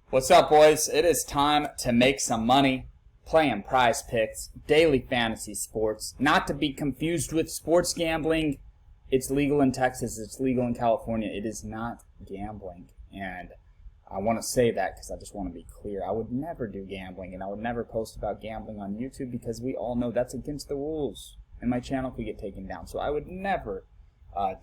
What's up, boys? It is time to make some money playing Prize Picks, daily fantasy sports. Not to be confused with sports gambling. It's legal in Texas. It's legal in California. It is not gambling. And I want to say that because I just want to be clear. I would never do gambling, and I would never post about gambling on YouTube because we all know that's against the rules. And my channel could get taken down. So I would never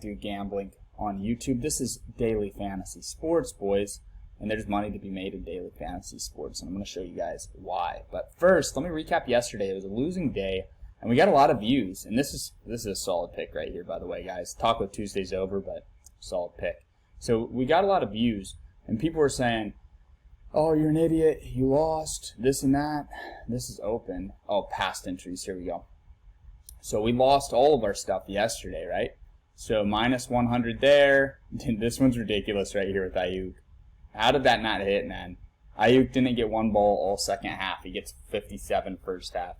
do gambling on YouTube. This is daily fantasy sports, boys. And there's money to be made in daily fantasy sports, and I'm going to show you guys why. But first, let me recap yesterday. It was a losing day, and we got a lot of views. And this is a solid pick right here, by the way, guys. Taco Tuesday's over, but solid pick. So we got a lot of views, and people were saying, "Oh, you're an idiot. You lost. This and that." This is open. Oh, past entries. Here we go. So we lost all of our stuff yesterday, right? So minus 100 there. This one's ridiculous right here with Ayuk. How did that not hit, man? Ayuk didn't get one ball all second half. He gets 57 first half.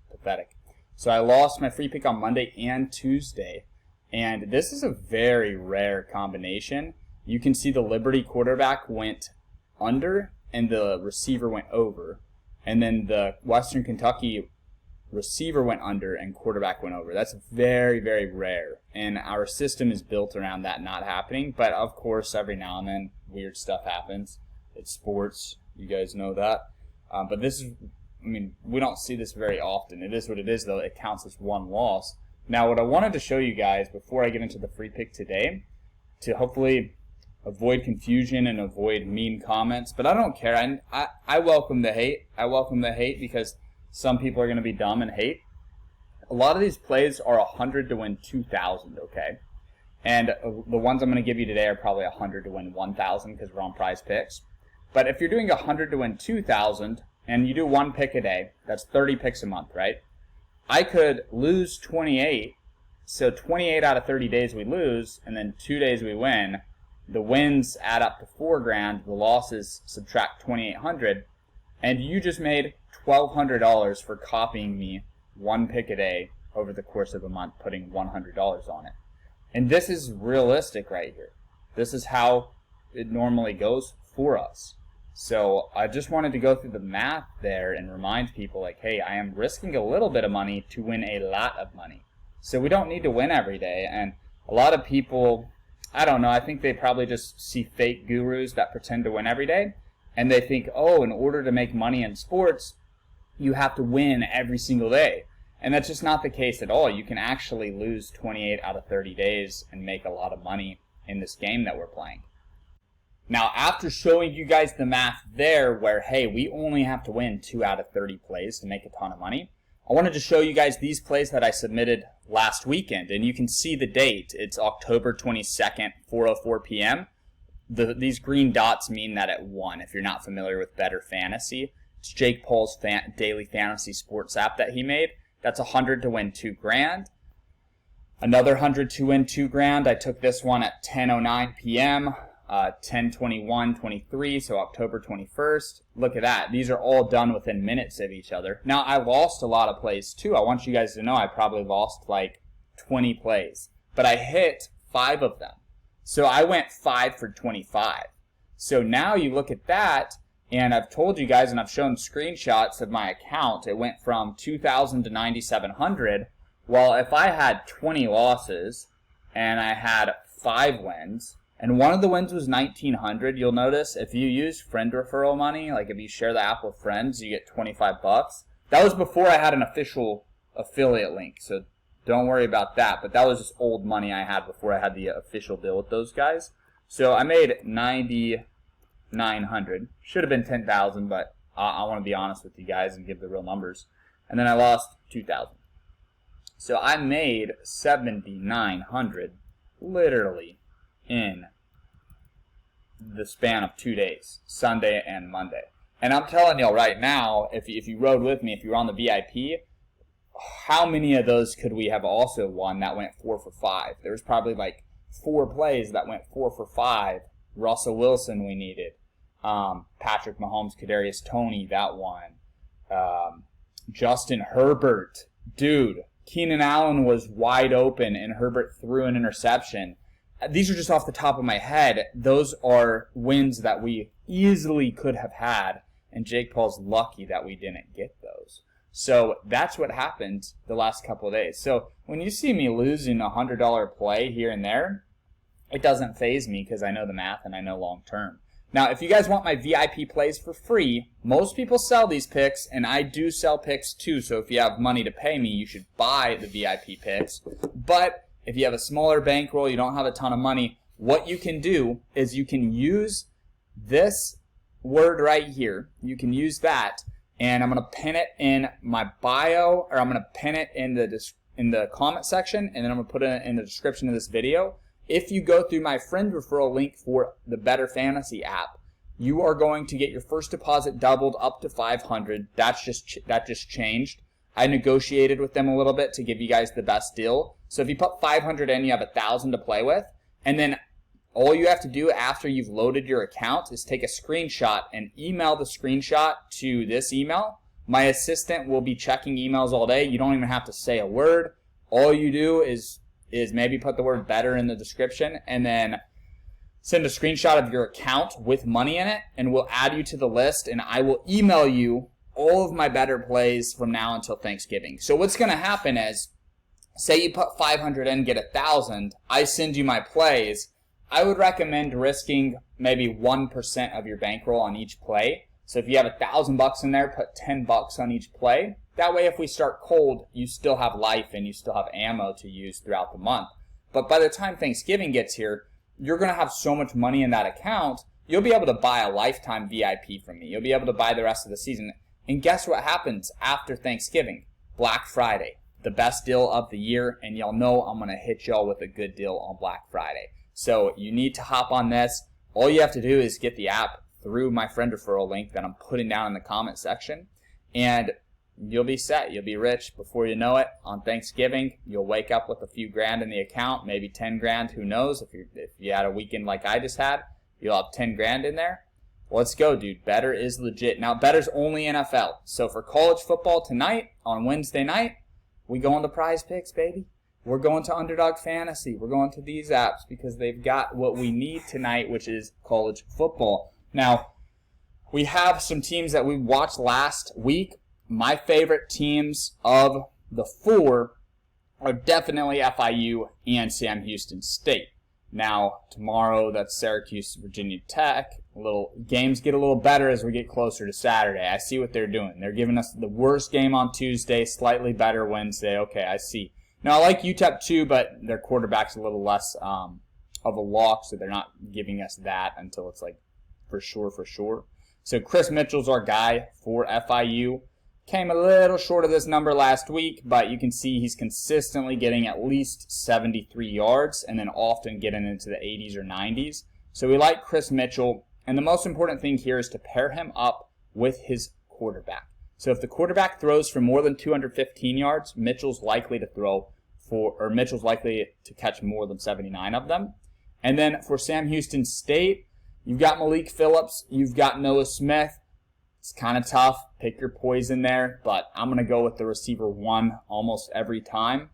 Pathetic. So I lost my free pick on Monday and Tuesday. And this is a very rare combination. You can see the Liberty quarterback went under and the receiver went over. And then the Western Kentucky receiver went under and quarterback went over. That's very, very rare. And our system is built around that not happening. But of course, every now and then, weird stuff happens. It's sports. You guys know that. But this is, we don't see this very often. It is what it is, though. It counts as one loss. Now, what I wanted to show you guys before I get into the free pick today, to hopefully avoid confusion and avoid mean comments, but I don't care. I welcome the hate. I welcome the hate because some people are going to be dumb and hate. A lot of these plays are 100 to win 2,000, okay? And the ones I'm going to give you today are probably 100 to win 1,000 because we're on Prize Picks. But if you're doing 100 to win 2,000 and you do one pick a day, that's 30 picks a month, right? I could lose 28. So 28 out of 30 days we lose, and then 2 days we win. The wins add up to $4,000. The losses subtract 2,800. And you just made $1,200 for copying me one pick a day over the course of a month, putting $100 on it. And this is realistic right here. This is how it normally goes for us. So I just wanted to go through the math there and remind people, like, hey, I am risking a little bit of money to win a lot of money. So we don't need to win every day. And a lot of people, I don't know, I think they probably just see fake gurus that pretend to win every day. And they think, oh, in order to make money in sports, you have to win every single day. And that's just not the case at all. You can actually lose 28 out of 30 days and make a lot of money in this game that we're playing. Now, after showing you guys the math there where, hey, we only have to win 2 out of 30 plays to make a ton of money, I wanted to show you guys these plays that I submitted last weekend. And you can see the date. It's October 22nd, 4:04 p.m. These green dots mean that it won. If you're not familiar with BETR Fantasy, it's Jake Paul's daily fantasy sports app that he made. That's 100 to win $2,000. Another 100 to win $2,000. I took this one at 10:09 p.m., 10:21:23, so October 21st. Look at that. These are all done within minutes of each other. Now, I lost a lot of plays too. I want you guys to know I probably lost like 20 plays, but I hit 5 of them. So I went 5 for 25. So now you look at that, and I've told you guys, and I've shown screenshots of my account. It went from 2,000 to 9,700. Well, if I had 20 losses and I had 5 wins, and one of the wins was 1,900, you'll notice if you use friend referral money, like if you share the app with friends, you get 25 bucks. That was before I had an official affiliate link, so don't worry about that. But that was just old money I had before I had the official deal with those guys. So I made 9,900. Should have been 10,000, but I want to be honest with you guys and give the real numbers. And then I lost 2,000. So I made 7,900 literally in the span of 2 days, Sunday and Monday. And I'm telling y'all right now, if you rode with me, if you were on the VIP, how many of those could we have also won that went 4 for 5? There was probably like 4 plays that went 4 for 5. Russell Wilson we needed. Patrick Mahomes, Kadarius Toney, that one. Justin Herbert. Dude, Keenan Allen was wide open and Herbert threw an interception. these are just off the top of my head. Those are wins that we easily could have had, and Jake Paul's lucky that we didn't get those. So that's what happened the last couple of days. So when you see me losing a $100 play here and there, it doesn't faze me because I know the math and I know long term. Now, if you guys want my VIP plays for free, most people sell these picks, and I do sell picks too. So if you have money to pay me, you should buy the VIP picks. But if you have a smaller bankroll, you don't have a ton of money, what you can do is you can use this word right here. You can use that, and I'm going to pin it in my bio, or I'm going to pin it in the comment section, and then I'm going to put it in the description of this video. If you go through my friend referral link for the BETR Fantasy app, you are going to get your first deposit doubled up to $500. That just changed. I negotiated with them a little bit to give you guys the best deal. So if you put $500 in, you have $1,000 to play with, and then all you have to do after you've loaded your account is take a screenshot and email the screenshot to this email. My assistant will be checking emails all day. You don't even have to say a word. All you do is maybe put the word BETR in the description, and then send a screenshot of your account with money in it, and we'll add you to the list, and I will email you all of my BETR plays from now until Thanksgiving. So what's going to happen is, say you put $500 in, get $1,000, I send you my plays. I would recommend risking maybe 1% of your bankroll on each play. So if you have $1,000 in there, put $10 on each play. That way, if we start cold, you still have life and you still have ammo to use throughout the month. But by the time Thanksgiving gets here, you're going to have so much money in that account, you'll be able to buy a lifetime VIP from me. You'll be able to buy the rest of the season. And guess what happens after Thanksgiving? Black Friday, the best deal of the year, and y'all know I'm going to hit y'all with a good deal on Black Friday. So you need to hop on this. All you have to do is get the app through my friend referral link that I'm putting down in the comment section, and you'll be set. You'll be rich before you know it. On Thanksgiving, you'll wake up with a few grand in the account, maybe 10 grand. Who knows? If you had a weekend like I just had, you'll have 10 grand in there. Let's go, dude. BETR is legit. Now, BETR's only NFL. So for college football tonight, on Wednesday night, we go on to Prize Picks, baby. We're going to Underdog Fantasy. We're going to these apps because they've got what we need tonight, which is college football. Now, we have some teams that we watched last week. My favorite teams of the four are definitely FIU and Sam Houston State. Now, tomorrow, that's Syracuse, Virginia Tech. Games get a little better as we get closer to Saturday. I see what they're doing. They're giving us the worst game on Tuesday, slightly better Wednesday. Okay, I see. Now, I like UTEP too, but their quarterback's a little less of a lock, so they're not giving us that until it's like for sure. So Chris Mitchell's our guy for FIU. Came a little short of this number last week, but you can see he's consistently getting at least 73 yards and then often getting into the 80s or 90s. So we like Chris Mitchell, and the most important thing here is to pair him up with his quarterback. So if the quarterback throws for more than 215 yards, Mitchell's likely to catch more than 79 of them. And then for Sam Houston State, you've got Malik Phillips, you've got Noah Smith. It's kind of tough. Pick your poison there, but I'm going to go with the receiver one almost every time.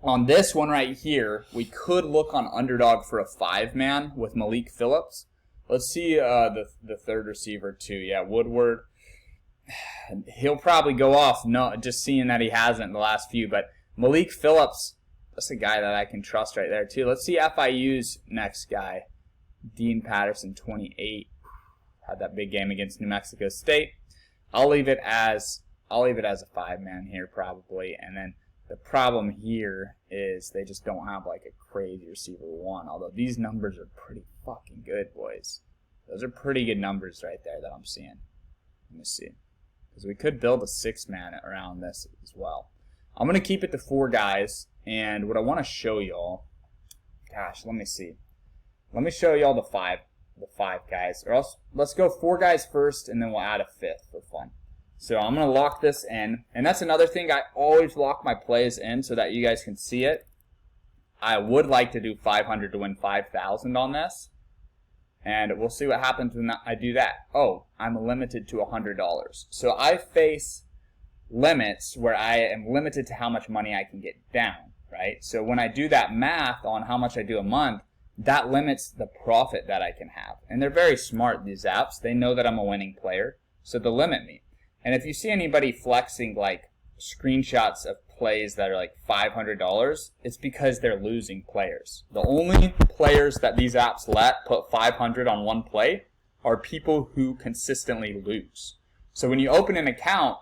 On this one right here, we could look on Underdog for a 5-man with Malik Phillips. Let's see the third receiver too. Yeah, Woodward. He'll probably go off. No, just seeing that he hasn't in the last few, but Malik Phillips, that's a guy that I can trust right there too. Let's see FIU's next guy. Dean Patterson, 28. Had that big game against New Mexico State. I'll leave it as a 5-man here probably. And then the problem here is they just don't have like a crazy receiver one. Although these numbers are pretty fucking good, boys. Those are pretty good numbers right there that I'm seeing. Let me see. Because we could build a 6-man around this as well. I'm going to keep it to 4 guys. And what I want to show y'all, gosh, let me see. Let me show y'all the 5 guys. Or else, let's go 4 guys first, and then we'll add a 5th for fun. So I'm going to lock this in. And that's another thing. I always lock my plays in so that you guys can see it. I would like to do 500 to win 5,000 on this. And we'll see what happens when I do that. Oh, I'm limited to $100. So I face limits where I am limited to how much money I can get down, right? So when I do that math on how much I do a month, that limits the profit that I can have. And they're very smart, these apps. They know that I'm a winning player, so they'll limit me. And if you see anybody flexing like screenshots of plays that are like $500, it's because they're losing players. The only players that these apps let put 500 on one play are people who consistently lose. So when you open an account,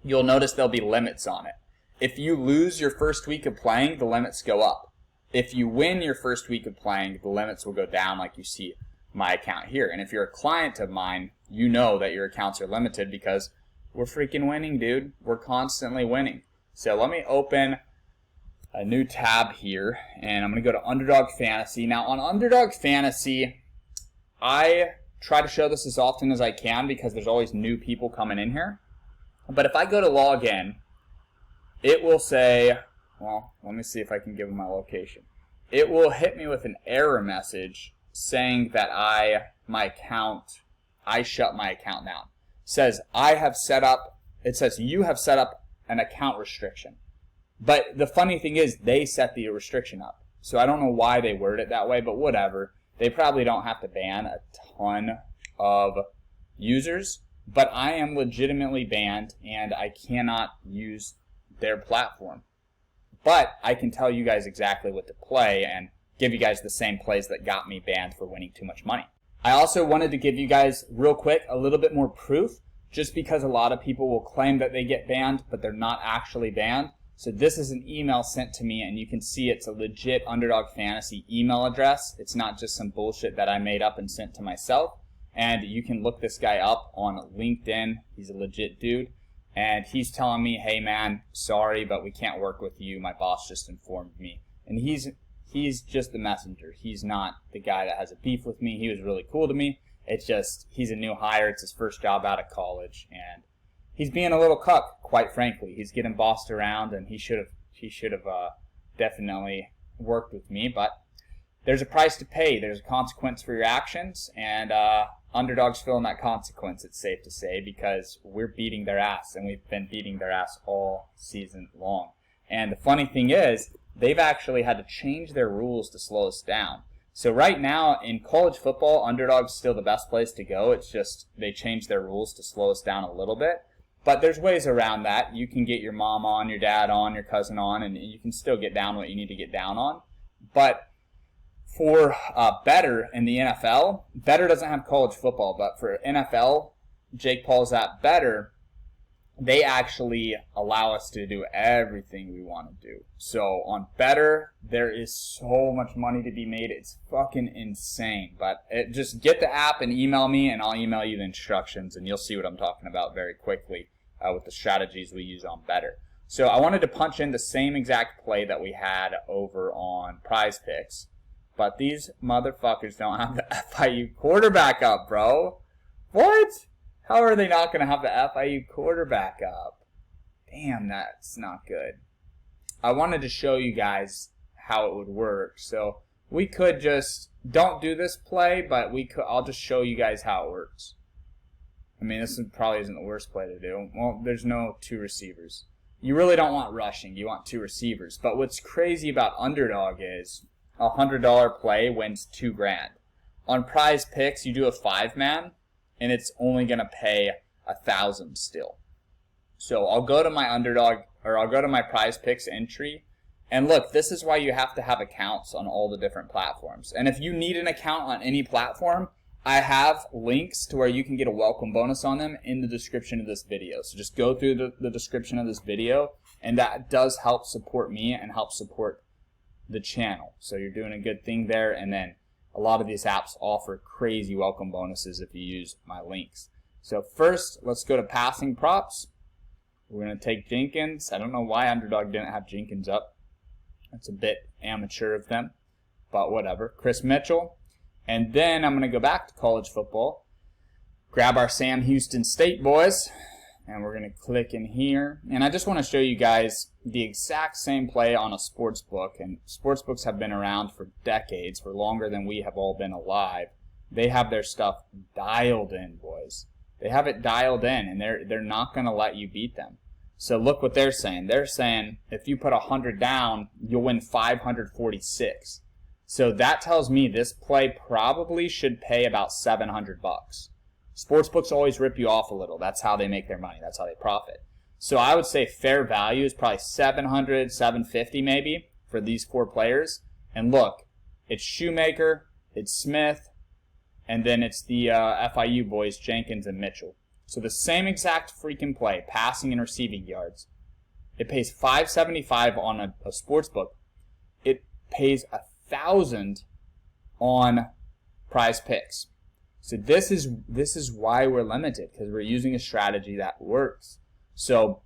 you'll notice there'll be limits on it. If you lose your first week of playing, the limits go up. If you win your first week of playing, the limits will go down, like you see my account here. And if you're a client of mine, you know that your accounts are limited because we're freaking winning, dude. We're constantly winning. So let me open a new tab here, and I'm going to go to Underdog Fantasy. Now on Underdog Fantasy, I try to show this as often as I can because there's always new people coming in here. But if I go to log in, it will say, well, let me see if I can give them my location. It will hit me with an error message saying that I shut my account down. It says you have set up an account restriction. But the funny thing is they set the restriction up. So I don't know why they word it that way, but whatever. They probably don't have to ban a ton of users, but I am legitimately banned and I cannot use their platform. But I can tell you guys exactly what to play and give you guys the same plays that got me banned for winning too much money. I also wanted to give you guys real quick a little bit more proof, just because a lot of people will claim that they get banned, but they're not actually banned. So this is an email sent to me, and you can see it's a legit Underdog Fantasy email address. It's not just some bullshit that I made up and sent to myself. And you can look this guy up on LinkedIn. He's a legit dude. And he's telling me, hey man, sorry, but we can't work with you. My boss just informed me. And he's just the messenger. He's not the guy that has a beef with me. He was really cool to me. It's just, he's a new hire. It's his first job out of college. And he's being a little cuck, quite frankly. He's getting bossed around, and he should have definitely worked with me. But there's a price to pay. There's a consequence for your actions, and Underdog's feeling that consequence, it's safe to say, because we're beating their ass, and we've been beating their ass all season long. And the funny thing is, they've actually had to change their rules to slow us down. So right now, in college football, Underdog's still the best place to go. It's just they changed their rules to slow us down a little bit. But there's ways around that. You can get your mom on, your dad on, your cousin on, and you can still get down what you need to get down on. But for BETR in the NFL, BETR doesn't have college football, but for NFL, Jake Paul's at BETR, they actually allow us to do everything we want to do. So on BETR, there is so much money to be made. It's fucking insane. But just get the app and email me, and I'll email you the instructions, and you'll see what I'm talking about very quickly with the strategies we use on BETR. So I wanted to punch in the same exact play that we had over on Prize Picks. But these motherfuckers don't have the FIU quarterback up, bro. What? How are they not going to have the FIU quarterback up? Damn, that's not good. I wanted to show you guys how it would work. So we could just, don't do this play, but I'll just show you guys how it works. I mean, this probably isn't the worst play to do. Well, there's no two receivers. You really don't want rushing. You want two receivers. But what's crazy about Underdog is a $100 play wins $2,000. On Prize Picks, you do a 5-man, and it's only going to pay $1,000 still. So I'll go to my I'll go to my Prize Picks entry, and look, this is why you have to have accounts on all the different platforms. And if you need an account on any platform, I have links to where you can get a welcome bonus on them in the description of this video. So just go through the description of this video, and that does help support me and help support the channel. So you're doing a good thing there. And then a lot of these apps offer crazy welcome bonuses if you use my links. So first, let's go to passing props. We're going to take Jenkins. I don't know why Underdog didn't have Jenkins up. That's a bit amateur of them, but whatever. Chris Mitchell. And then I'm going to go back to college football, grab our Sam Houston State boys, and we're going to click in here. And I just want to show you guys the exact same play on a sports book. And sports books have been around for decades, for longer than we have all been alive. They have their stuff dialed in, boys. They have it dialed in, and they're not going to let you beat them. So look what they're saying. They're saying if you put 100 down, you'll win 546. So that tells me this play probably should pay about $700. Sportsbooks always rip you off a little. That's how they make their money. That's how they profit. So I would say fair value is probably 700, 750 maybe for these 4 players. And look, it's Shoemaker, it's Smith, and then it's the FIU boys, Jenkins and Mitchell. So the same exact freaking play, passing and receiving yards. It pays $575 on a sports book. It pays $1,000 on Prize Picks. So this is why we're limited, because we're using a strategy that works. So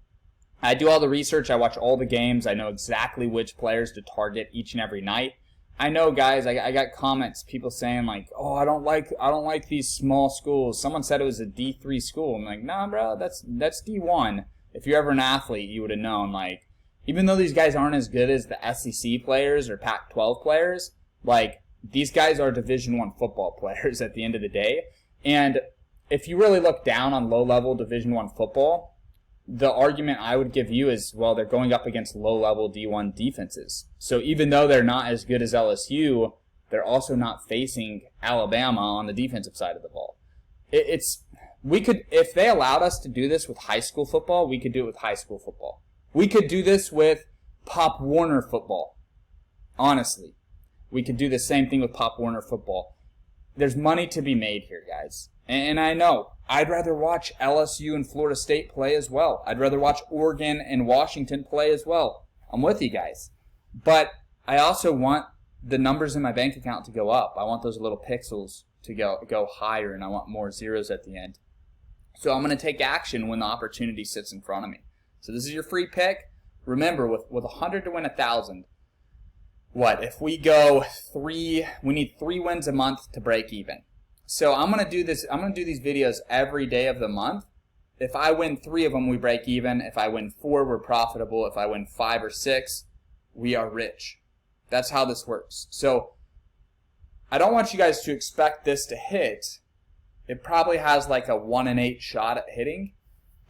I do all the research. I watch all the games. I know exactly which players to target each and every night. I know, guys, I got comments, people saying like, oh, I don't like these small schools. Someone said it was a D3 school. I'm like, nah, bro, that's D1. If you're ever an athlete, you would have known, like, even though these guys aren't as good as the SEC players or Pac-12 players, like, these guys are Division I football players at the end of the day. And if you really look down on low-level Division I football, the argument I would give you is, well, they're going up against low-level D1 defenses. So even though they're not as good as LSU, they're also not facing Alabama on the defensive side of the ball. We could, if they allowed us to do this with high school football, we could do it with high school football. We could do this with Pop Warner football. Honestly, we could do the same thing with Pop Warner football. There's money to be made here, guys. And I know, I'd rather watch LSU and Florida State play as well. I'd rather watch Oregon and Washington play as well. I'm with you guys. But I also want the numbers in my bank account to go up. I want those little pixels to go higher, and I want more zeros at the end. So I'm going to take action when the opportunity sits in front of me. So this is your free pick. Remember, with 100 to win 1,000, what? If we go we need 3 wins a month to break even. So I'm going to do this. I'm going to do these videos every day of the month. If I win 3 of them, we break even. If I win 4, we're profitable. If I win 5 or 6, we are rich. That's how this works. So I don't want you guys to expect this to hit. It probably has like a 1 in 8 shot at hitting.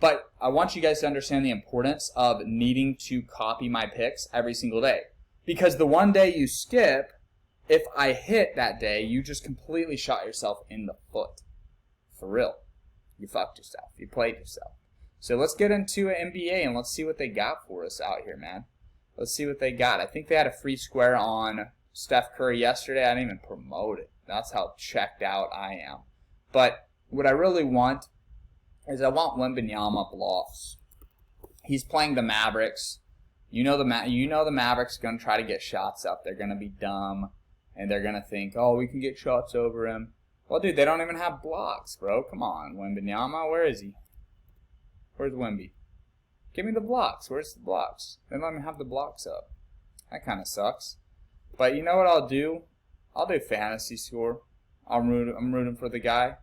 But I want you guys to understand the importance of needing to copy my picks every single day. Because the one day you skip, if I hit that day, you just completely shot yourself in the foot. For real. You fucked yourself. You played yourself. So let's get into an NBA and let's see what they got for us out here, man. Let's see what they got. I think they had a free square on Steph Curry yesterday. I didn't even promote it. That's how checked out I am. But what I really want is I want Wembanyama blocks. He's playing the Mavericks. You know the Mavericks are going to try to get shots up. They're going to be dumb. And they're going to think, oh, we can get shots over him. Well, dude, they don't even have blocks, bro. Come on, Wembanyama. Where is he? Where's Wemby? Give me the blocks. Where's the blocks? They don't even have the blocks up. That kind of sucks. But you know what I'll do? I'll do fantasy score. I'm rooting for the guy.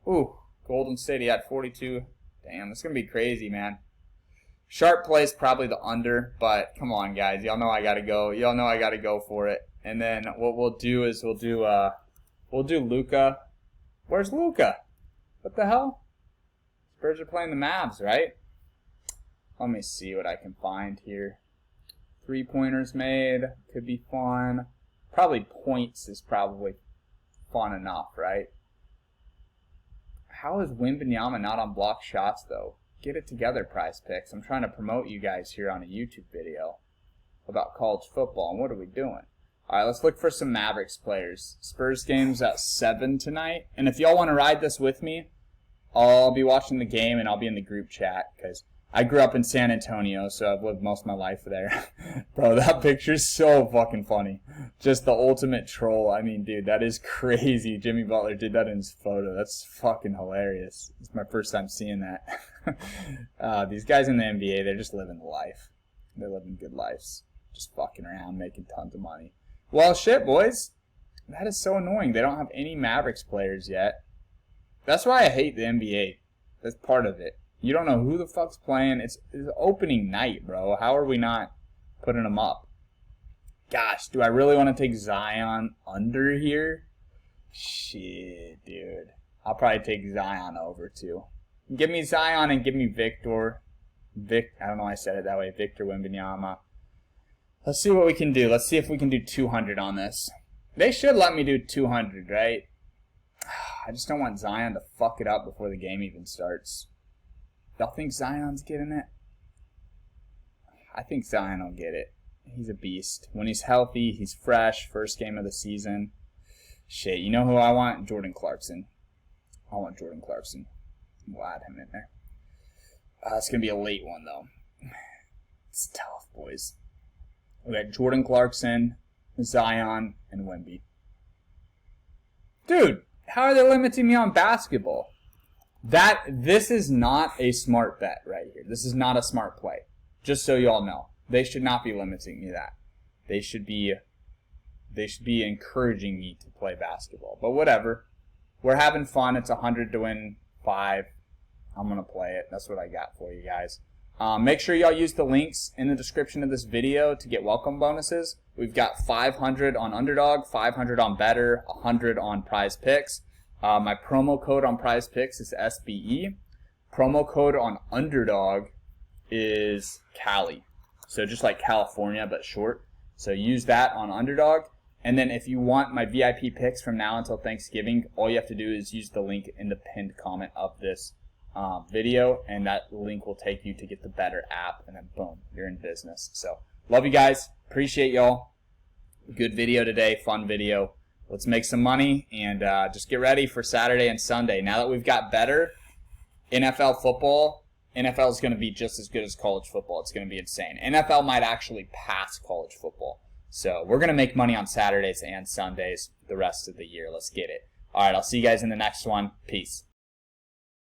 Ooh, Golden State, he had 42. Damn, it's going to be crazy, man. Sharp plays probably the under, but come on, guys. Y'all know I got to go. Y'all know I got to go for it. And then what we'll do is we'll do Luka. Where's Luka? What the hell? Spurs are playing the Mavs, right? Let me see what I can find here. 3-pointers made. Could be fun. Probably points is probably fun enough, right? How is Wembanyama not on block shots, though? Get it together, Prize Picks. I'm trying to promote you guys here on a YouTube video about college football. And what are we doing? All right, let's look for some Mavericks players. Spurs game's at 7 tonight. And if y'all want to ride this with me, I'll be watching the game and I'll be in the group chat because I grew up in San Antonio, so I've lived most of my life there. Bro, that picture's so fucking funny. Just the ultimate troll. I mean, dude, that is crazy. Jimmy Butler did that in his photo. That's fucking hilarious. It's my first time seeing that. These guys in the NBA, they're just living the life. They're living good lives. Just fucking around, making tons of money. Well, shit, boys. That is so annoying. They don't have any Mavericks players yet. That's why I hate the NBA. That's part of it. You don't know who the fuck's playing. It's opening night, bro. How are we not putting them up? Gosh, do I really want to take Zion under here? Shit, dude. I'll probably take Zion over, too. Give me Zion and give me Victor. I don't know why I said it that way. Victor Wembanyama. Let's see what we can do. Let's see if we can do 200 on this. They should let me do 200, right? I just don't want Zion to fuck it up before the game even starts. Y'all think Zion's getting it? I think Zion will get it. He's a beast. When he's healthy, he's fresh. First game of the season. Shit, you know who I want? Jordan Clarkson. I want Jordan Clarkson. We'll add him in there. It's going to be a late one, though. It's tough, boys. We got Jordan Clarkson, Zion, and Wemby. Dude, how are they limiting me on basketball? This is not a smart bet right here. This is not a smart play. Just so y'all know. They should not be limiting me that. They should be encouraging me to play basketball. But whatever. We're having fun. It's 100 to win 5. I'm going to play it. That's what I got for you guys. Make sure y'all use the links in the description of this video to get welcome bonuses. We've got 500 on Underdog, 500 on BETR, 100 on Prize Picks. My promo code on Prize Picks is SBE. Promo code on Underdog is Cali. So just like California, but short. So use that on Underdog. And then if you want my VIP picks from now until Thanksgiving, all you have to do is use the link in the pinned comment of this video, and that link will take you to get the BETR app, and then boom, you're in business. So love you guys. Appreciate y'all. Good video today. Fun video. Let's make some money and just get ready for Saturday and Sunday. Now that we've got BETR, NFL football, NFL is going to be just as good as college football. It's going to be insane. NFL might actually pass college football. So we're going to make money on Saturdays and Sundays the rest of the year. Let's get it. All right, I'll see you guys in the next one. Peace.